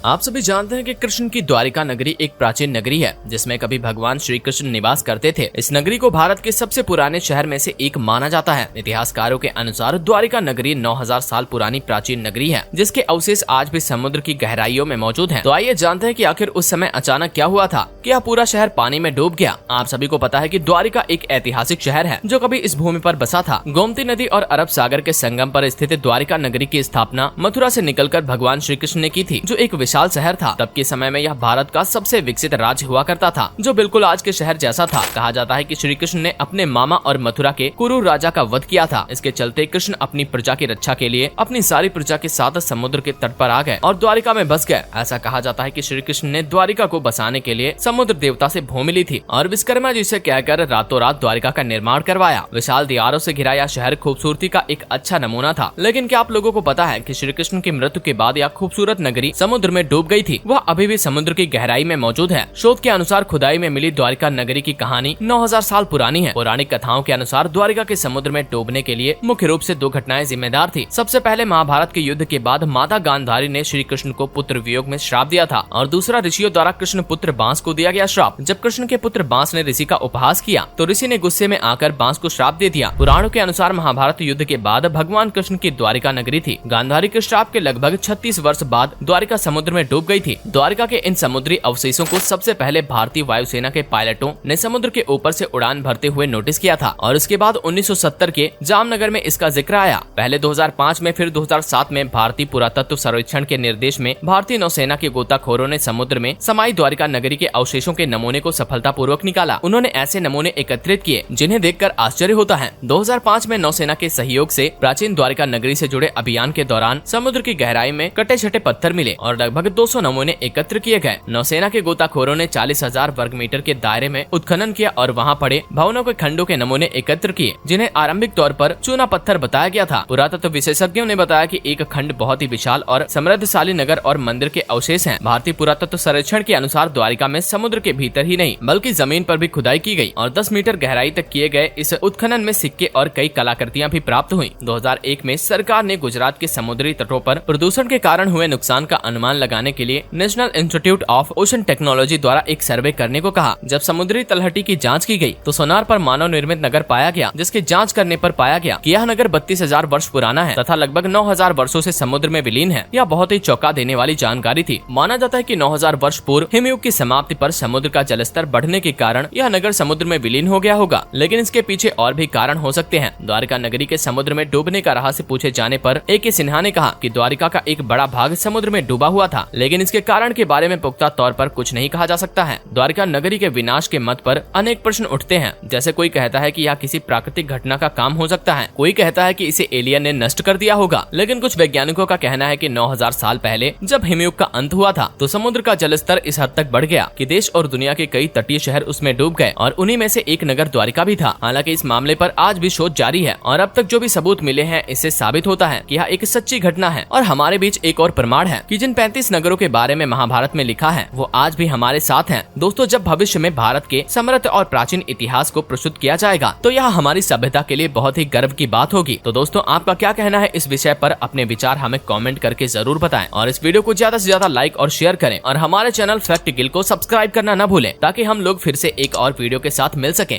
आप सभी जानते हैं कि कृष्ण की द्वारिका नगरी एक प्राचीन नगरी है जिसमें कभी भगवान श्री कृष्ण निवास करते थे। इस नगरी को भारत के सबसे पुराने शहर में से एक माना जाता है। इतिहासकारों के अनुसार द्वारिका नगरी 9000 साल पुरानी प्राचीन नगरी है जिसके अवशेष आज भी समुद्र की गहराइयों में मौजूद हैं। तो आइए जानते हैं कि आखिर उस समय अचानक क्या हुआ था कि यह पूरा शहर पानी में डूब गया। आप सभी को पता है कि द्वारिका एक ऐतिहासिक शहर है जो कभी इस भूमि पर बसा था। गोमती नदी और अरब सागर के संगम पर स्थित द्वारिका नगरी की स्थापना मथुरा से निकलकर भगवान श्री कृष्ण ने की थी, जो एक विशाल शहर था। तब के समय में यह भारत का सबसे विकसित राज्य हुआ करता था, जो बिल्कुल आज के शहर जैसा था। कहा जाता है कि श्री कृष्ण ने अपने मामा और मथुरा के कुरु राजा का वध किया था। इसके चलते कृष्ण अपनी प्रजा की रक्षा के लिए अपनी सारी प्रजा के साथ समुद्र के तट पर आ गए और द्वारिका में बस गए। ऐसा कहा जाता है कि श्री कृष्ण ने द्वारिका को बसाने के लिए समुद्र देवता से भूमि ली थी और विश्वकर्मा जी से कहकर रातों रात द्वारिका का निर्माण करवाया। विशाल दीवारों से घिरा यह शहर खूबसूरती का एक अच्छा नमूना था। लेकिन क्या आप लोगों को पता है कि श्री कृष्ण की मृत्यु के बाद यह खूबसूरत नगरी समुद्र में डूब गई थी। वह अभी भी समुद्र की गहराई में मौजूद है। शोध के अनुसार खुदाई में मिली द्वारिका नगरी की कहानी 9000 साल पुरानी है। पौराणिक कथाओं के अनुसार द्वारिका के समुद्र में डूबने के लिए मुख्य रूप से दो घटनाएं जिम्मेदार थी। सबसे पहले महाभारत के युद्ध के बाद माता गांधारी ने श्री कृष्ण को पुत्र वियोग में श्राप दिया था और दूसरा ऋषियों द्वारा कृष्ण पुत्र बांस को दिया गया श्राप। जब कृष्ण के पुत्र बांस ने ऋषि का उपहास किया तो ऋषि ने गुस्से में आकर बांस को श्राप दे दिया। पुराणों के अनुसार महाभारत युद्ध के बाद भगवान कृष्ण की द्वारिका नगरी थी। गांधारी के श्राप के लगभग 36 वर्ष बाद द्वारिका समुद्र में डूब गई थी। द्वारिका के इन समुद्री अवशेषों को सबसे पहले भारतीय वायुसेना के पायलटों ने समुद्र के ऊपर से उड़ान भरते हुए नोटिस किया था और इसके बाद 1970 के जामनगर में इसका जिक्र आया। पहले 2005 में फिर 2007 में भारतीय पुरातत्व सर्वेक्षण के निर्देश में भारतीय नौसेना के गोताखोरों ने समुद्र में समाई द्वारिका नगरी के अवशेषों के नमूने को सफलतापूर्वक निकाला। उन्होंने ऐसे नमूने एकत्रित किए जिन्हें देखकर आश्चर्य होता है। 2005 में नौसेना के सहयोग से प्राचीन द्वारिका नगरी से जुड़े अभियान के दौरान समुद्र की गहराई में कटे छटे पत्थर मिले और लगभग 200 नमूने एकत्र किए गए। नौसेना के गोताखोरों ने 40,000 वर्ग मीटर के दायरे में उत्खनन किया और वहां पड़े भवनों के खंडों के नमूने एकत्र किए जिन्हें आरंभिक तौर पर चूना पत्थर बताया गया था। पुरातत्व विशेषज्ञों ने बताया कि एक खंड बहुत ही विशाल और समृद्धशाली नगर और मंदिर के अवशेष हैं। भारतीय पुरातत्व सर्वेक्षण के अनुसार द्वारिका में समुद्र के भीतर ही नहीं बल्कि जमीन पर भी खुदाई की गई और 10 मीटर गहराई तक किए गए इस उत्खनन में सिक्के और कई कलाकृतियां भी प्राप्त हुई। 2001 में सरकार ने गुजरात के समुद्री तटों पर प्रदूषण के कारण हुए नुकसान का अनुमान लगाने के लिए national institute of ocean technology द्वारा एक सर्वे करने को कहा। जब समुद्री तलहटी की जांच की गई तो सोनार पर मानव निर्मित नगर पाया गया, जिसकी जांच करने पर पाया गया कि यह नगर 32,000 वर्ष पुराना है तथा लगभग 9,000 वर्षों से समुद्र में विलीन है। यह बहुत ही चौंका देने वाली जानकारी थी। माना जाता है कि 9,000 वर्ष पूर्व हिमयुग की समाप्ति पर समुद्र का जलस्तर बढ़ने के कारण यह नगर समुद्र में विलीन हो गया होगा, लेकिन इसके पीछे और भी कारण हो सकते हैं। द्वारिका नगरी के समुद्र में डूबने का रहस्य पूछे जाने पर A.K. सिन्हा ने कहा कि द्वारिका का एक बड़ा भाग समुद्र में डूबा हुआ था, लेकिन इसके कारण के बारे में पुख्ता तौर पर कुछ नहीं कहा जा सकता है। द्वारिका नगरी के विनाश के मत पर अनेक प्रश्न उठते हैं। जैसे कोई कहता है कि यह किसी प्राकृतिक घटना का काम हो सकता है, कोई कहता है कि इसे एलियन ने नष्ट कर दिया होगा, लेकिन कुछ वैज्ञानिकों का कहना है कि 9,000 साल पहले जब हिमयुग का अंत हुआ था तो समुद्र का जलस्तर इस हद तक बढ़ गया कि देश और दुनिया के कई तटीय शहर उसमें डूब गए और उन्हीं में से एक नगर द्वारिका भी था। हालांकि इस मामले पर आज भी शोध जारी है और अब तक जो भी सबूत मिले हैं इससे साबित होता है कि यह एक सच्ची घटना है। और हमारे बीच एक और प्रमाण है कि जिन 35 नगरों के बारे में महाभारत में लिखा है वो आज भी हमारे साथ हैं। दोस्तों, जब भविष्य में भारत के समृद्ध और प्राचीन इतिहास को प्रस्तुत किया जाएगा तो यह हमारी सभ्यता के लिए बहुत ही गर्व की बात होगी। तो दोस्तों, आपका क्या कहना है इस विषय पर? अपने विचार हमें कमेंट करके जरूर बताएं और इस वीडियो को ज्यादा से ज्यादा लाइक और शेयर करें और हमारे चैनल फैक्ट गिल को सब्सक्राइब करना न भूलें ताकि हम लोग फिर से एक और वीडियो के साथ मिल सकें।